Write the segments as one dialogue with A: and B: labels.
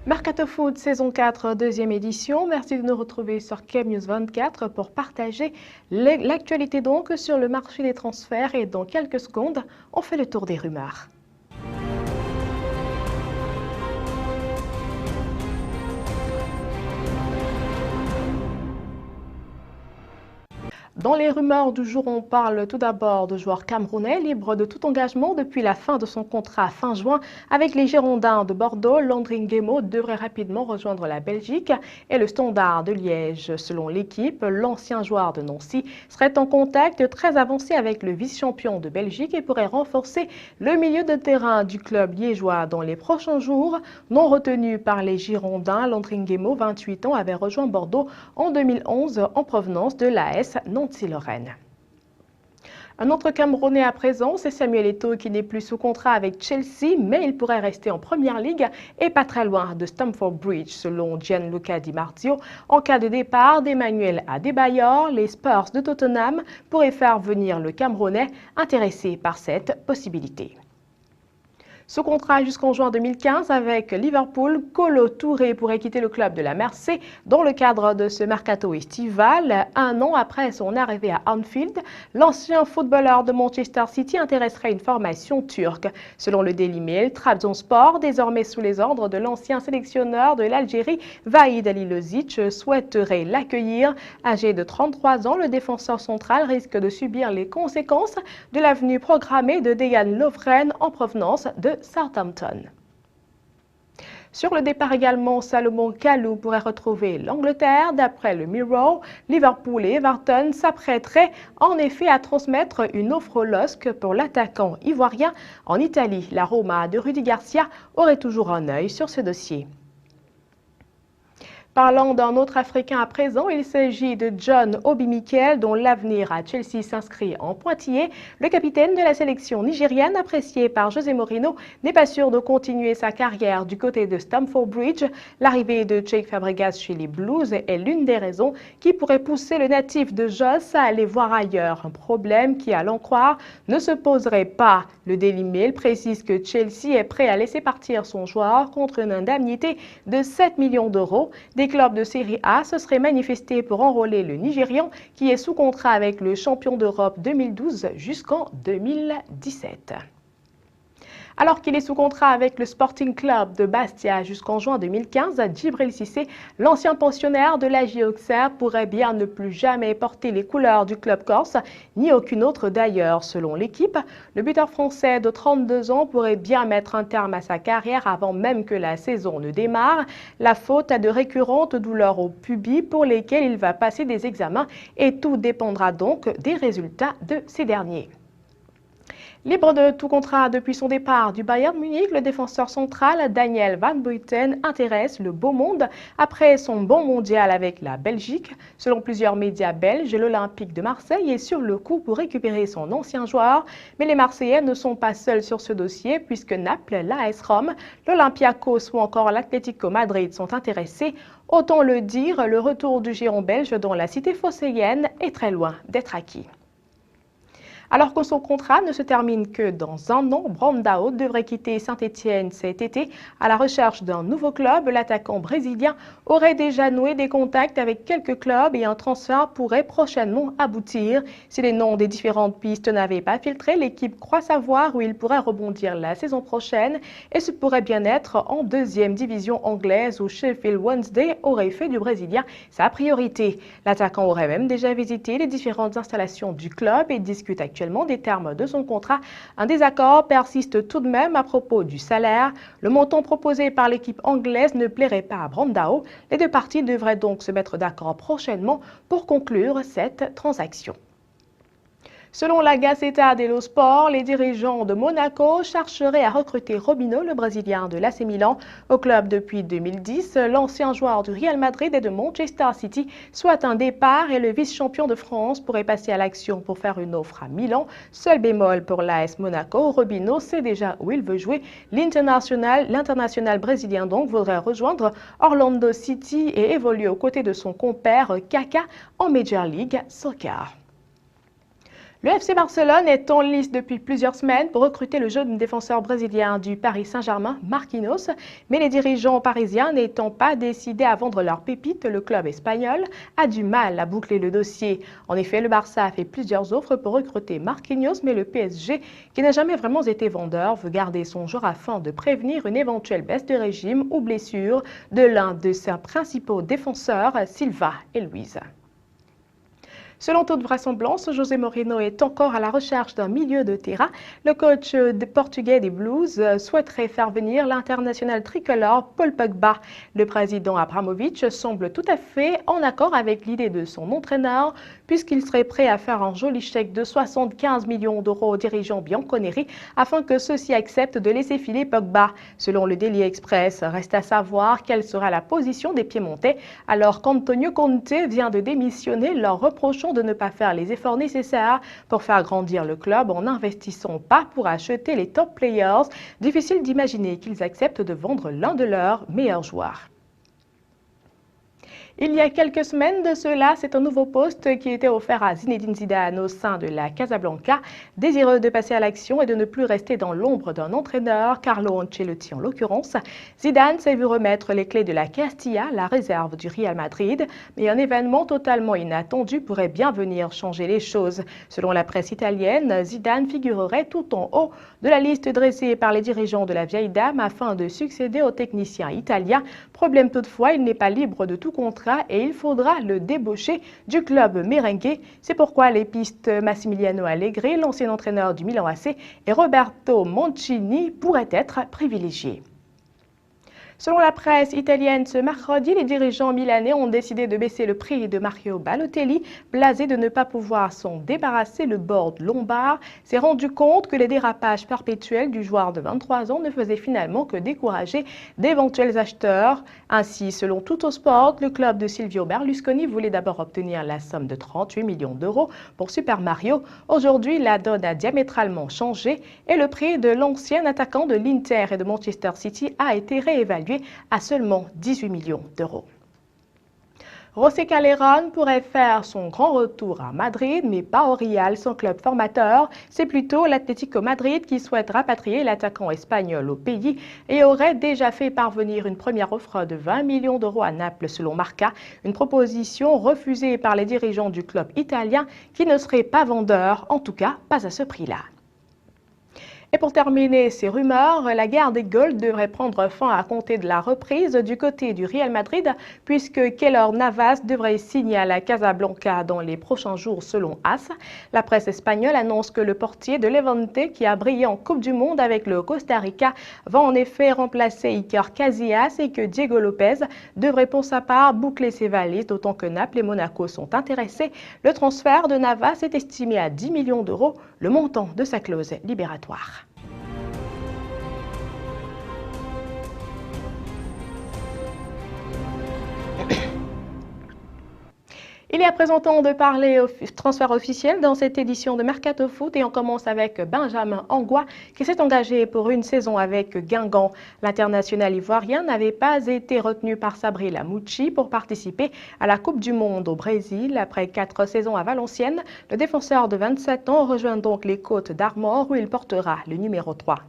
A: Mercato Foot saison 4, deuxième édition. Merci de nous retrouver sur KEB News 24 pour partager l'actualité donc sur le marché des transferts. Et dans quelques secondes, on fait le tour des rumeurs. Dans les rumeurs du jour, on parle tout d'abord de joueur camerounais libre de tout engagement depuis la fin de son contrat fin juin avec les Girondins de Bordeaux. Landry Nguemo devrait rapidement rejoindre la Belgique et le Standard de Liège. Selon l'équipe, l'ancien joueur de Nancy serait en contact très avancé avec le vice-champion de Belgique et pourrait renforcer le milieu de terrain du club liégeois dans les prochains jours. Non retenu par les Girondins, Landry Nguemo, 28 ans, avait rejoint Bordeaux en 2011 en provenance de l'AS Nancy-Lorraine. Un autre Camerounais à présent, c'est Samuel Eto'o qui n'est plus sous contrat avec Chelsea, mais il pourrait rester en Première Ligue et pas très loin de Stamford Bridge, selon Gianluca Di Marzio. En cas de départ d'Emmanuel Adebayor, les Spurs de Tottenham pourraient faire venir le Camerounais intéressé par cette possibilité. Sous contrat jusqu'en juin 2015 avec Liverpool, Kolo Touré pourrait quitter le club de la Mersey dans le cadre de ce mercato estival. Un an après son arrivée à Anfield, l'ancien footballeur de Manchester City intéresserait une formation turque. Selon le Daily Mail, Trabzonspor, désormais sous les ordres de l'ancien sélectionneur de l'Algérie, Vahid Halilovic, souhaiterait l'accueillir. Âgé de 33 ans, le défenseur central risque de subir les conséquences de la venue programmée de Dejan Lovren en provenance de Southampton. Sur le départ également, Salomon Kalou pourrait retrouver l'Angleterre. D'après le Mirror, Liverpool et Everton s'apprêteraient en effet à transmettre une offre au LOSC pour l'attaquant ivoirien. En Italie, la Roma de Rudy Garcia aurait toujours un œil sur ce dossier. Parlant d'un autre Africain à présent, il s'agit de John Obi Mikel, dont l'avenir à Chelsea s'inscrit en pointillé. Le capitaine de la sélection nigériane, apprécié par José Mourinho, n'est pas sûr de continuer sa carrière du côté de Stamford Bridge. L'arrivée de Jake Fabregas chez les Blues est l'une des raisons qui pourrait pousser le natif de Jos à aller voir ailleurs. Un problème qui, à l'en croire, ne se poserait pas. Le Daily Mail précise que Chelsea est prêt à laisser partir son joueur contre une indemnité de 7 millions d'euros. Des clubs de Série A se seraient manifestés pour enrôler le Nigérian qui est sous contrat avec le champion d'Europe 2012 jusqu'en 2017. Alors qu'il est sous contrat avec le Sporting Club de Bastia jusqu'en juin 2015, Djibril Cissé, l'ancien pensionnaire de l'AJ Auxerre, pourrait bien ne plus jamais porter les couleurs du club corse, ni aucune autre d'ailleurs. Selon l'équipe, le buteur français de 32 ans pourrait bien mettre un terme à sa carrière avant même que la saison ne démarre. La faute à de récurrentes douleurs au pubis pour lesquelles il va passer des examens et tout dépendra donc des résultats de ces derniers. Libre de tout contrat depuis son départ du Bayern Munich, le défenseur central Daniel Van Buiten intéresse le beau monde après son bon mondial avec la Belgique. Selon plusieurs médias belges, l'Olympique de Marseille est sur le coup pour récupérer son ancien joueur. Mais les Marseillais ne sont pas seuls sur ce dossier puisque Naples, l'AS Rome, l'Olympiakos ou encore l'Atlético Madrid sont intéressés. Autant le dire, le retour du giron belge dans la cité phocéenne est très loin d'être acquis. Alors que son contrat ne se termine que dans un an, Brandao devrait quitter Saint-Étienne cet été. À la recherche d'un nouveau club, l'attaquant brésilien aurait déjà noué des contacts avec quelques clubs et un transfert pourrait prochainement aboutir. Si les noms des différentes pistes n'avaient pas filtré, l'équipe croit savoir où il pourrait rebondir la saison prochaine et ce pourrait bien être en deuxième division anglaise où Sheffield Wednesday aurait fait du Brésilien sa priorité. L'attaquant aurait même déjà visité les différentes installations du club et discute actuellement des termes de son contrat. Un désaccord persiste tout de même à propos du salaire. Le montant proposé par l'équipe anglaise ne plairait pas à Brandao. Les deux parties devraient donc se mettre d'accord prochainement pour conclure cette transaction. Selon la Gazzetta dello Sport, les dirigeants de Monaco chercheraient à recruter Robinho, le Brésilien de l'AC Milan, au club depuis 2010. L'ancien joueur du Real Madrid et de Manchester City souhaite un départ et le vice-champion de France pourrait passer à l'action pour faire une offre à Milan. Seul bémol pour l'AS Monaco, Robinho sait déjà où il veut jouer. L'international brésilien donc voudrait rejoindre Orlando City et évoluer aux côtés de son compère Kaka en Major League Soccer. Le FC Barcelone est en lice depuis plusieurs semaines pour recruter le jeune défenseur brésilien du Paris Saint-Germain, Marquinhos. Mais les dirigeants parisiens n'étant pas décidés à vendre leur pépite, le club espagnol a du mal à boucler le dossier. En effet, le Barça a fait plusieurs offres pour recruter Marquinhos, mais le PSG, qui n'a jamais vraiment été vendeur, veut garder son joueur afin de prévenir une éventuelle baisse de régime ou blessure de l'un de ses principaux défenseurs, Silva et Luiz. Selon toute vraisemblance, José Mourinho est encore à la recherche d'un milieu de terrain. Le coach portugais des Blues souhaiterait faire venir l'international tricolore Paul Pogba. Le président Abramovich semble tout à fait en accord avec l'idée de son entraîneur, puisqu'il serait prêt à faire un joli chèque de 75 millions d'euros aux dirigeants bianconeri afin que ceux-ci acceptent de laisser filer Pogba. Selon le Daily Express, reste à savoir quelle sera la position des Piémontais, alors qu'Antonio Conte vient de démissionner, leur reprochant de ne pas faire les efforts nécessaires pour faire grandir le club en n'investissant pas pour acheter les top players. Difficile d'imaginer qu'ils acceptent de vendre l'un de leurs meilleurs joueurs. Il y a quelques semaines de cela, c'est un nouveau poste qui était offert à Zinedine Zidane au sein de la Casablanca. Désireux de passer à l'action et de ne plus rester dans l'ombre d'un entraîneur, Carlo Ancelotti en l'occurrence, Zidane s'est vu remettre les clés de la Castilla, la réserve du Real Madrid. Mais un événement totalement inattendu pourrait bien venir changer les choses. Selon la presse italienne, Zidane figurerait tout en haut de la liste dressée par les dirigeants de la vieille dame afin de succéder au technicien italien. Problème toutefois, il n'est pas libre de tout contrat et il faudra le débaucher du club merengue. C'est pourquoi les pistes Massimiliano Allegri, l'ancien entraîneur du Milan AC, et Roberto Mancini pourraient être privilégiés. Selon la presse italienne, ce mercredi, les dirigeants milanais ont décidé de baisser le prix de Mario Balotelli. Blasé de ne pas pouvoir s'en débarrasser, le board lombard s'est rendu compte que les dérapages perpétuels du joueur de 23 ans ne faisaient finalement que décourager d'éventuels acheteurs. Ainsi, selon Tuttosport, le club de Silvio Berlusconi voulait d'abord obtenir la somme de 38 millions d'euros pour Super Mario. Aujourd'hui, la donne a diamétralement changé et le prix de l'ancien attaquant de l'Inter et de Manchester City a été réévalué à seulement 18 millions d'euros. José Calderón pourrait faire son grand retour à Madrid, mais pas au Real, son club formateur. C'est plutôt l'Atlético Madrid qui souhaite rapatrier l'attaquant espagnol au pays et aurait déjà fait parvenir une première offre de 20 millions d'euros à Naples selon Marca. Une proposition refusée par les dirigeants du club italien qui ne serait pas vendeur, en tout cas pas à ce prix-là. Et pour terminer ces rumeurs, la guerre des Gold devrait prendre fin à compter de la reprise du côté du Real Madrid puisque Keylor Navas devrait signer à la Casablanca dans les prochains jours selon AS. La presse espagnole annonce que le portier de Levante qui a brillé en Coupe du Monde avec le Costa Rica va en effet remplacer Iker Casillas et que Diego Lopez devrait pour sa part boucler ses valises, d'autant que Naples et Monaco sont intéressés. Le transfert de Navas est estimé à 10 millions d'euros, le montant de sa clause libératoire. Il est à présent temps de parler transfert officiel dans cette édition de Mercato Foot et on commence avec Benjamin Angois qui s'est engagé pour une saison avec Guingamp. L'international ivoirien n'avait pas été retenu par Sabri Lamouchi pour participer à la Coupe du Monde au Brésil. Après 4 saisons à Valenciennes, le défenseur de 27 ans rejoint donc les Côtes d'Armor où il portera le numéro 3.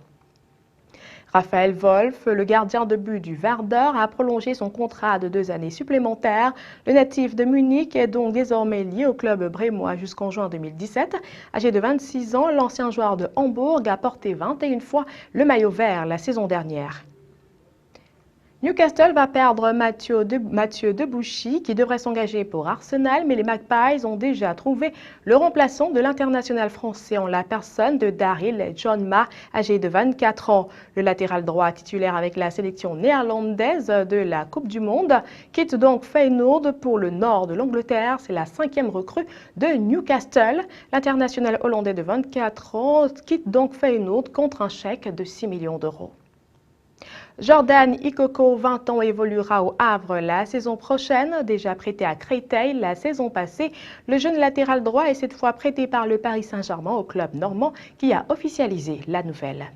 A: Raphaël Wolf, le gardien de but du Werder, a prolongé son contrat de 2 années supplémentaires. Le natif de Munich est donc désormais lié au club brémois jusqu'en juin 2017. Âgé de 26 ans, l'ancien joueur de Hambourg a porté 21 fois le maillot vert la saison dernière. Newcastle va perdre Mathieu Debuchy qui devrait s'engager pour Arsenal, mais les Magpies ont déjà trouvé le remplaçant de l'international français en la personne de Daryl John-Ma, âgé de 24 ans. Le latéral droit titulaire avec la sélection néerlandaise de la Coupe du Monde quitte donc Feyenoord pour le nord de l'Angleterre. C'est la 5e recrue de Newcastle. L'international hollandais de 24 ans quitte donc Feyenoord contre un chèque de 6 millions d'euros. Jordan Ikoko, 20 ans, évoluera au Havre la saison prochaine. Déjà prêté à Créteil la saison passée, le jeune latéral droit est cette fois prêté par le Paris Saint-Germain au club normand qui a officialisé la nouvelle.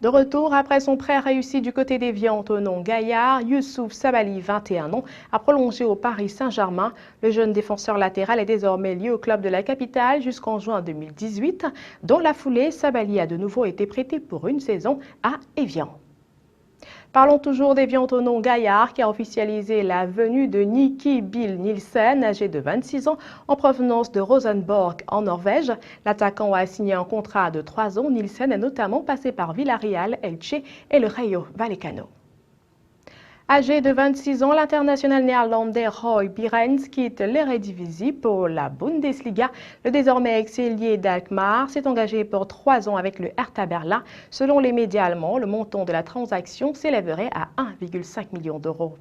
A: De retour après son prêt réussi du côté d'Évian au nom Gaillard, Youssouf Sabaly, 21 ans, a prolongé au Paris Saint-Germain. Le jeune défenseur latéral est désormais lié au club de la capitale jusqu'en juin 2018. Dans la foulée, Sabaly a de nouveau été prêté pour une saison à Évian. Parlons toujours d'Évian au nom Gaillard qui a officialisé la venue de Nicky Bill Nielsen, âgé de 26 ans, en provenance de Rosenborg en Norvège. L'attaquant a signé un contrat de 3 ans. Nielsen est notamment passé par Villarreal, Elche et le Rayo Vallecano. Âgé de 26 ans, l'international néerlandais Roy Birens quitte l'Eredivisie pour la Bundesliga. Le désormais ex-ailier d'Alkmaar s'est engagé pour 3 ans avec le Hertha Berlin. Selon les médias allemands, le montant de la transaction s'élèverait à 1,5 million d'euros.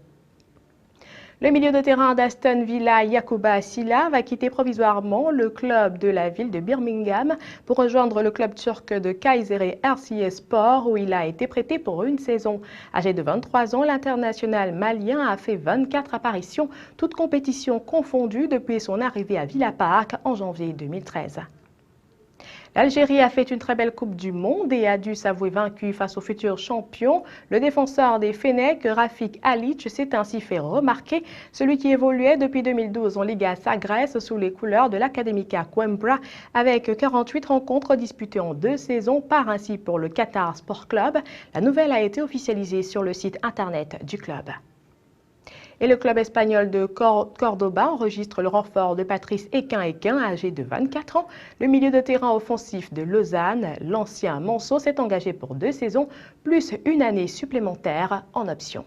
A: Le milieu de terrain d'Aston Villa, Yacouba Silla, va quitter provisoirement le club de la ville de Birmingham pour rejoindre le club turc de Kayseri Erciyesspor où il a été prêté pour une saison. Âgé de 23 ans, l'international malien a fait 24 apparitions, toutes compétitions confondues depuis son arrivée à Villa Park en janvier 2013. L'Algérie a fait une très belle Coupe du Monde et a dû s'avouer vaincue face au futur champion. Le défenseur des Fennecs, Rafik Halic, s'est ainsi fait remarquer. Celui qui évoluait depuis 2012 en Liga Sagres sous les couleurs de l'Académica Coimbra avec 48 rencontres disputées en 2 saisons, part ainsi pour le Qatar Sport Club. La nouvelle a été officialisée sur le site internet du club. Et le club espagnol de Cordoba enregistre le renfort de Patrice Equin, âgé de 24 ans. Le milieu de terrain offensif de Lausanne, l'ancien Manso, s'est engagé pour 2 saisons, plus une année supplémentaire en option.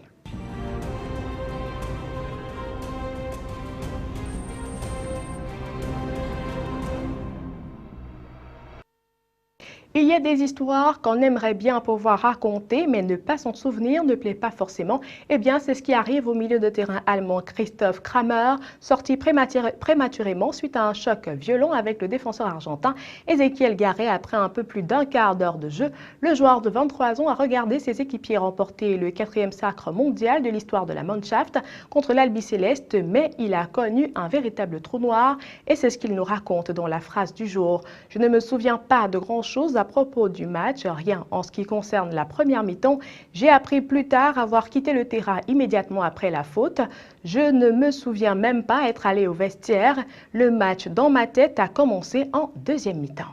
A: Il y a des histoires qu'on aimerait bien pouvoir raconter, mais ne pas s'en souvenir ne plaît pas forcément. Eh bien, c'est ce qui arrive au milieu de terrain allemand Christoph Kramer, sorti prématurément suite à un choc violent avec le défenseur argentin Ezequiel Garret après un peu plus d'un quart d'heure de jeu. Le joueur de 23 ans a regardé ses équipiers remporter le 4e sacre mondial de l'histoire de la Mannschaft contre l'Albi-Céleste, mais il a connu un véritable trou noir et c'est ce qu'il nous raconte dans la phrase du jour. Je ne me souviens pas de grand-chose à propos du match, rien en ce qui concerne la première mi-temps. J'ai appris plus tard avoir quitté le terrain immédiatement après la faute. Je ne me souviens même pas être allé au vestiaire. Le match dans ma tête a commencé en 2e mi-temps.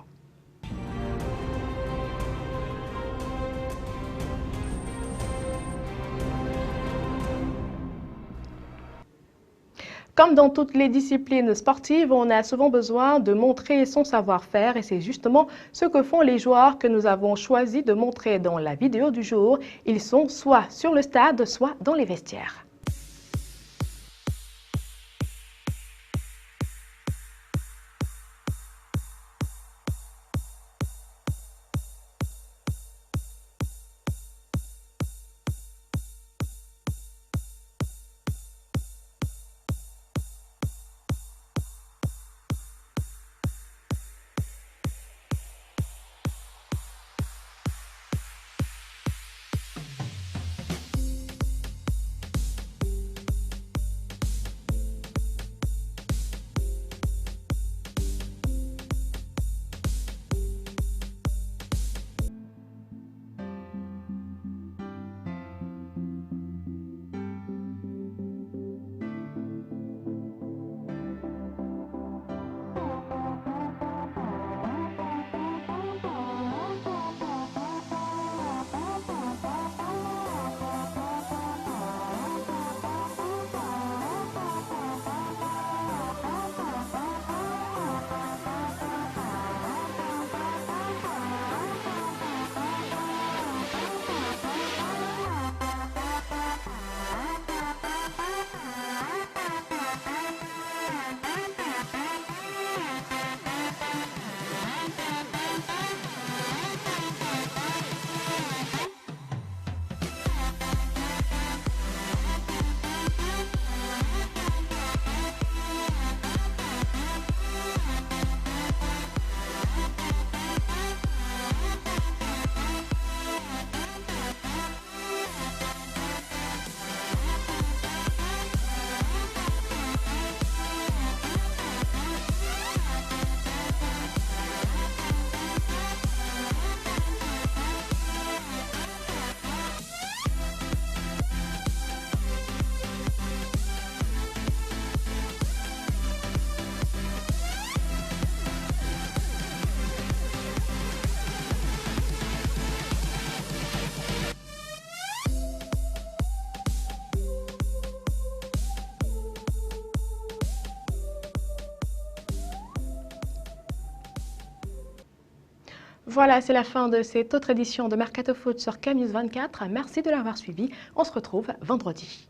A: Comme dans toutes les disciplines sportives, on a souvent besoin de montrer son savoir-faire et c'est justement ce que font les joueurs que nous avons choisi de montrer dans la vidéo du jour. Ils sont soit sur le stade, soit dans les vestiaires. Voilà, c'est la fin de cette autre édition de Mercato Foot sur CAMnews 24. Merci de l'avoir suivi. On se retrouve vendredi.